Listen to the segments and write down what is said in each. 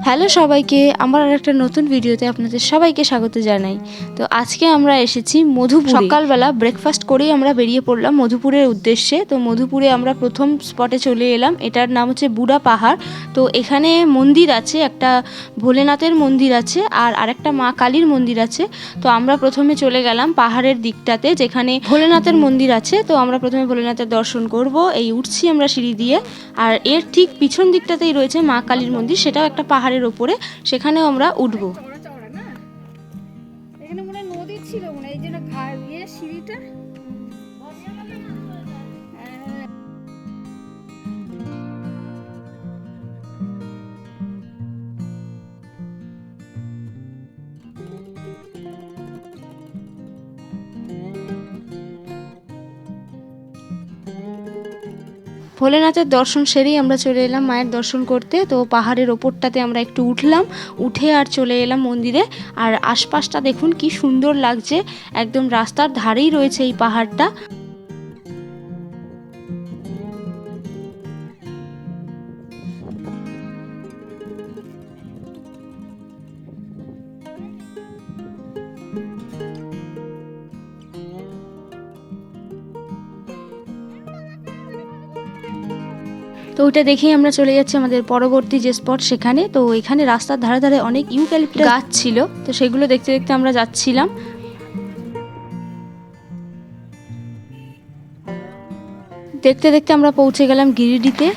Hello সবাইকে, আমার আরেকটা নতুন ভিডিওতে আপনাদের সবাইকে স্বাগত জানাই। তো আজকে আমরা এসেছি মধুপুরে। সকালবেলা ব্রেকফাস্ট করেই আমরা বেরিয়ে পড়লাম মধুপুরের উদ্দেশ্যে। তো মধুপুরে আমরা প্রথম স্পটে চলে এলাম, এটার নাম হচ্ছে বুড়া পাহাড়। তো এখানে মন্দির আছে, একটা ভোলেনাথের মন্দির আছে আর আরেকটা মা কালীর মন্দির আছে। তো আমরা প্রথমে চলে গেলাম পাহাড়ের দিকটাতে যেখানে ভোলেনাথের মন্দির আছে। তো আমরা প্রথমে ভোলেনাথের দর্শন করব, এই উঠছি আমরা সিঁড়ি দিয়ে। আর এর ঠিক পিছন দিকটাতেই রয়েছে মা কালীর মন্দির, সেটাও একটা পাহাড়ের ওপরে, সেখানেও আমরা উঠবো। এখানে মনে নদী ছিল, মনে এই জন্য সিঁড়িটা। ভোলেনাথের দর্শন সেরেই আমরা চলে এলাম মায়ের দর্শন করতে। তো পাহাড়ের ওপরটাতে আমরা একটু উঠলাম, উঠে আর চলে এলাম মন্দিরে। আর আশপাশটা দেখুন কি সুন্দর লাগছে, একদম রাস্তার ধারেই রয়েছে এই পাহাড়টা। তো ওইটা দেখেই আমরা চলে যাচ্ছি আমাদের পরবর্তী যে স্পট সেখানে। তো এখানে রাস্তার ধারে ধারে অনেক ইউক্যালিপটাস গাছ ছিল, তো সেগুলো দেখতে দেখতে আমরা যাচ্ছিলাম। দেখতে দেখতে আমরা পৌঁছে গেলাম গিরিডিতে।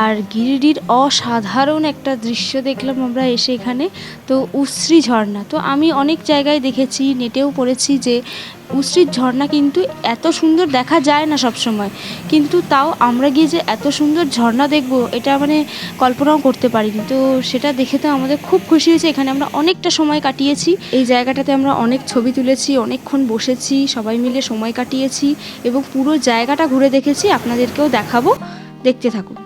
আর গিরিডির অসাধারণ একটা দৃশ্য দেখলাম আমরা এসে এখানে। তো উশ্রী ঝর্ণা, তো আমি অনেক জায়গায় দেখেছি, নেটেও পড়েছি যে উশ্রীর ঝর্ণা কিন্তু এত সুন্দর দেখা যায় না সব সময়, কিন্তু তাও আমরা গিয়ে যে এত সুন্দর ঝর্ণা দেখবো এটা মানে কল্পনাও করতে পারিনি। তো সেটা দেখে তো আমাদের খুব খুশি হয়েছে। এখানে আমরা অনেকটা সময় কাটিয়েছি, এই জায়গাটাতে আমরা অনেক ছবি তুলেছি, অনেকক্ষণ বসেছি, সবাই মিলে সময় কাটিয়েছি এবং পুরো জায়গাটা ঘুরে দেখেছি। আপনাদেরকেও দেখাবো, দেখতে থাকুন।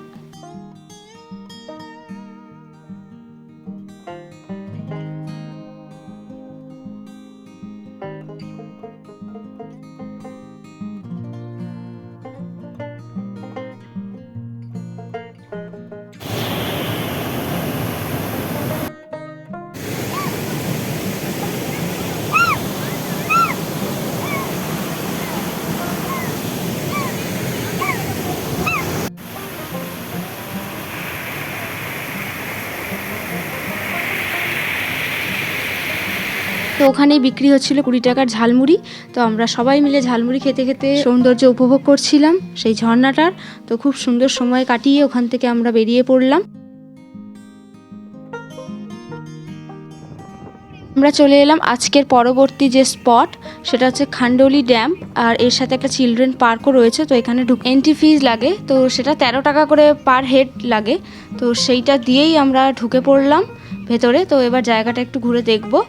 তো ওখানেই বিক্রি হচ্ছিল 20 টাকার ঝালমুড়ি। তো আমরা সবাই মিলে ঝালমুড়ি খেতে খেতে সৌন্দর্য উপভোগ করছিলাম সেই ঝর্ণাটার। তো খুব সুন্দর সময় কাটিয়ে ওখান থেকে আমরা বেরিয়ে পড়লাম। আমরা চলে এলাম আজকের পরবর্তী যে স্পট, সেটা হচ্ছে খান্ডলি ড্যাম। আর এর সাথে একটা চিলড্রেন পার্কও রয়েছে। তো এখানে এন্ট্রি ফিজ লাগে, তো সেটা 13 টাকা করে পার হেড লাগে। তো সেইটা দিয়েই আমরা ঢুকে পড়লাম ভেতরে। তো এবার জায়গাটা একটু ঘুরে দেখবো।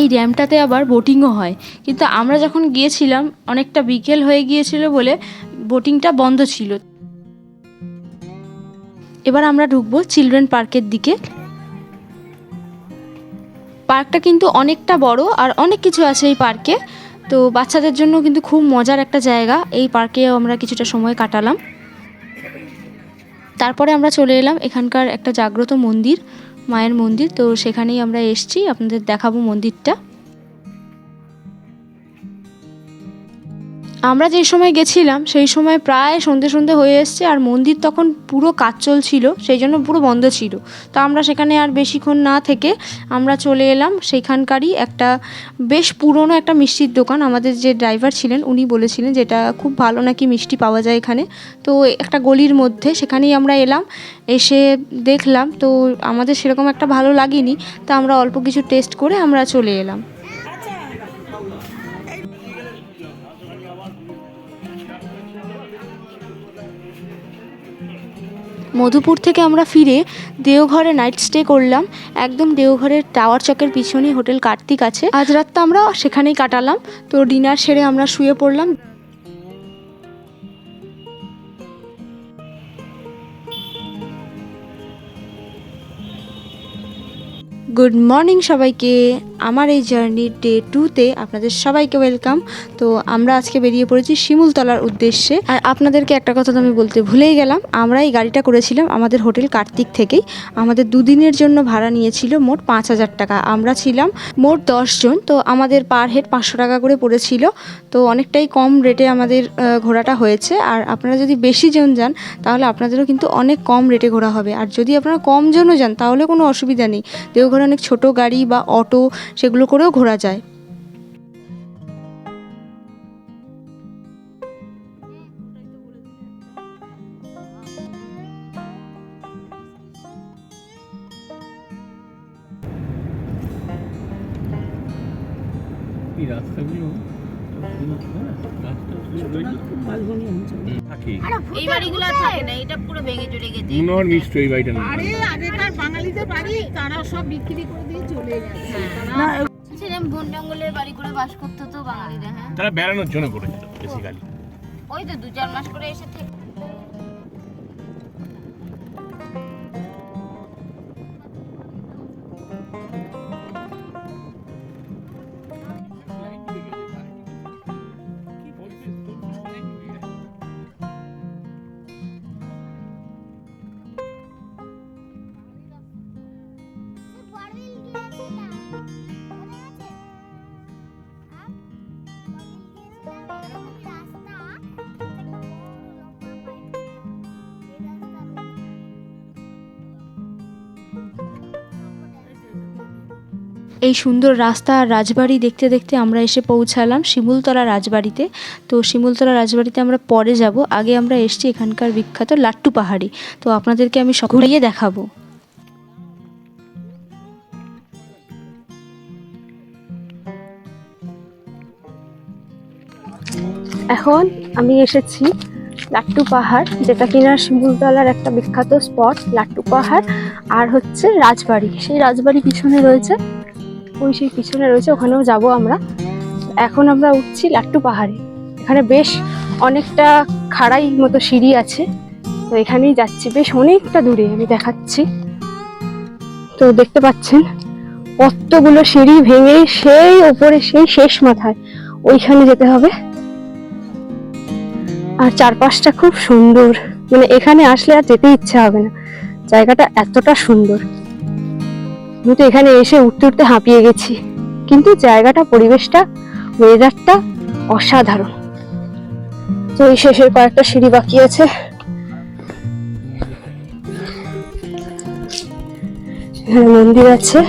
এই ড্যামটাতে আবার বোটিংও হয়, কিন্তু আমরা যখন গিয়েছিলাম অনেকটা বিকেল হয়ে গিয়েছিল বলে বোটিংটা বন্ধ ছিল। এবার আমরা ঢুকবো চিলড্রেন পার্কের দিকে। পার্কটা কিন্তু অনেকটা বড় আর অনেক কিছু আছে এই পার্কে। তো বাচ্চাদের জন্য কিন্তু খুব মজার একটা জায়গা। এই পার্কেও আমরা কিছুটা সময় কাটালাম। তারপরে আমরা চলে এলাম এখানকার একটা জাগ্রত মন্দির, মায়ের মন্দির। তো সেখানেই আমরা এসেছি, আপনাদের দেখাবো মন্দিরটা। আমরা যে সময় গেছিলাম সেই সময় প্রায় সন্ধে সন্ধে হয়ে এসছে, আর মন্দির তখন পুরো কাজ চলছিল, সেই জন্য পুরো বন্ধ ছিল। তো আমরা সেখানে আর বেশিক্ষণ না থেকে আমরা চলে এলাম সেখানকারই একটা বেশ পুরনো একটা মিষ্টির দোকান। আমাদের যে ড্রাইভার ছিলেন উনি বলেছিলেন যেটা খুব ভালো নাকি মিষ্টি পাওয়া যায় এখানে। তো একটা গলির মধ্যে সেখানেই আমরা এলাম, এসে দেখলাম তো আমাদের সেরকম একটা ভালো লাগেনি। তা আমরা অল্প কিছু টেস্ট করে আমরা চলে এলাম। মধুপুর থেকে আমরা ফিরে দেওঘরে নাইট স্টে করলাম। একদম দেওঘরের টাওয়ার চকের পিছনেই হোটেল কার্তিক আছে। আজ রাতটা আমরা সেখানেই কাটালাম। তো ডিনার সেরে আমরা শুয়ে পড়লাম। গুড মর্নিং সবাইকে। আমার এই জার্নির ডে 2তে আপনাদের সবাইকে ওয়েলকাম। তো আমরা আজকে বেরিয়ে পড়েছি শিমুলতলার উদ্দেশ্যে। আর আপনাদেরকে একটা কথা তো আমি বলতে ভুলেই গেলাম, আমরা এই গাড়িটা করেছিলাম আমাদের হোটেল কার্তিক থেকেই। আমাদের দুদিনের জন্য ভাড়া নিয়েছিল মোট 5,000 টাকা। আমরা ছিলাম মোট 10 জন। তো আমাদের পার হেড 500 টাকা করে পড়েছিল। তো অনেকটাই কম রেটে আমাদের ঘোরাটা হয়েছে। আর আপনারা যদি বেশি জন যান তাহলে আপনাদেরও কিন্তু অনেক কম রেটে ঘোরা হবে। আর যদি আপনারা কম জনও যান তাহলে কোনো অসুবিধা নেই, দেওঘরে অনেক ছোট গাড়ি বা অটো সেগুলো করেও ঘোরা যায়। এই রাস্তাগুলো এই বাড়িগুলো আর থাকে না, এটা পুরো ভেঙে চলে গেছে। মনোহর মিশ্র এই বাড়িটা না। আরে আগেকার বাঙালিদের বাড়ি, তারা সব বিক্রি করে দিয়ে চলে গেছে। সেরকম বন জঙ্গলের বাড়ি করে বাস করতো তো বাঙালিরা। হ্যাঁ, তারা বেড়ানোর জন্য করেছিল বেসিক্যালি। ওই তো 2-4 মাস করে এসে থেকে। এই সুন্দর রাস্তা আর রাজবাড়ি দেখতে দেখতে আমরা এসে পৌঁছালাম শিমুলতলা রাজবাড়িতে। তো শিমুলতলা রাজবাড়িতে আমরা পরে যাব, আগে আমরা এসেছি এখানকার বিখ্যাত লাট্টু পাহাড়ি। তো আপনাদেরকে আমি ঘুরিয়ে দেখাবো। এখন আমি এসেছি লাট্টু পাহাড়, যেটা কিনা শিমুলতলার একটা বিখ্যাত স্পট। লাট্টু পাহাড় আর হচ্ছে রাজবাড়ি, সেই রাজবাড়ি পিছনে রয়েছে, ওই সেই পিছনে রয়েছে, ওখানেও যাব আমরা। এখন আমরা উঠছি লাট্টু পাহাড়ে। এখানে বেশ অনেকটা খাড়াই মতো সিঁড়ি আছে, তো এখানেই যাচ্ছি। বেশ অনেকটা দূরে আমি দেখাচ্ছি। তো দেখতে পাচ্ছেন কতগুলো সিঁড়ি ভেঙে সেই ওপরে, সেই শেষ মাথায় ওইখানে যেতে হবে। আর চারপাশটা খুব সুন্দর, মানে এখানে আসলে আর যেতে ইচ্ছা হবে না, জায়গাটা এতটা সুন্দর। আমি তো এখানে এসে উঠতে উঠতে হাঁপিয়ে গেছি, কিন্তু জায়গাটা, পরিবেশটা, ওয়েদারটা অসাধারণ। তো এই শেষের কয়েকটা সিঁড়ি বাকি আছে। এখানে মন্দির আছে।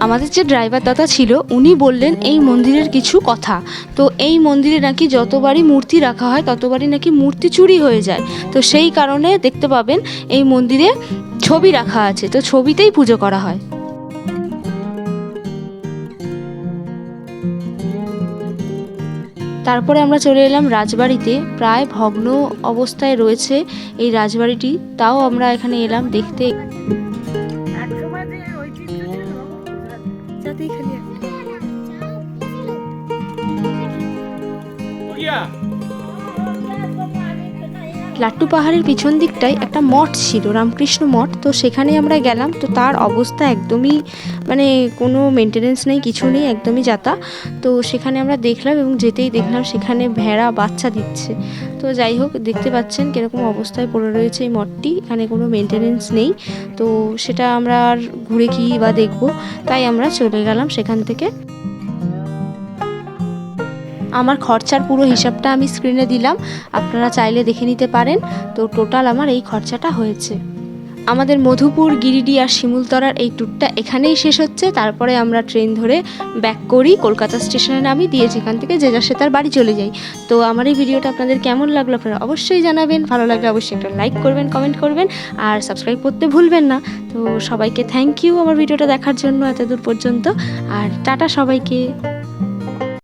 আমাদের যে ড্রাইভার দাদা ছিল উনি বললেন এই মন্দিরের কিছু কথা। তো এই মন্দিরে নাকি যতবারই মূর্তি রাখা হয় ততবারই নাকি মূর্তি চুরি হয়ে যায়। তো সেই কারণে দেখতে পাবেন এই মন্দিরে ছবি রাখা আছে, তো ছবিতেই পুজো করা হয়। তারপরে আমরা চলে এলাম রাজবাড়িতে। প্রায় ভগ্ন অবস্থায় রয়েছে এই রাজবাড়িটি, তাও আমরা এখানে এলাম দেখতে। লাট্টু পাহাড়ের পিছন দিকটায় একটা মঠ ছিল, রামকৃষ্ণ মঠ। তো সেখানে আমরা গেলাম। তো তার অবস্থা একদমই, মানে কোনো মেনটেনেন্স নেই, কিছু নেই, একদমই যাতা। তো সেখানে আমরা দেখলাম এবং যেতেই দেখলাম সেখানে ভেড়া বাচ্চা দিচ্ছে। তো যাই হোক, দেখতে পাচ্ছেন কীরকম অবস্থায় পড়ে রয়েছে এই মঠটি, এখানে কোনো মেনটেনেন্স নেই। তো সেটা আমরা আর ঘুরে কি বা দেখবো, তাই আমরা চলে গেলাম সেখান থেকে। আমার খরচার পুরো হিসাবটা আমি স্ক্রিনে দিলাম, আপনারা চাইলে দেখে নিতে পারেন। তো টোটাল আমার এই খরচাটা হয়েছে। আমাদের মধুপুর, গিরিডি আর শিমুলতলার এই ট্যুরটা এখানেই শেষ হচ্ছে। তারপরে আমরা ট্রেন ধরে ব্যাক করি, কলকাতা স্টেশনে নামি, দিয়ে যেখান থেকে যে যার সে তার বাড়ি চলে যাই। তো আমার এই ভিডিওটা আপনাদের কেমন লাগলো আপনারা অবশ্যই জানাবেন। ভালো লাগলে অবশ্যই একটা লাইক করবেন, কমেন্ট করবেন আর সাবস্ক্রাইব করতে ভুলবেন না। তো সবাইকে থ্যাংক ইউ আমার ভিডিওটা দেখার জন্য এত দূর পর্যন্ত। আর টাটা সবাইকে।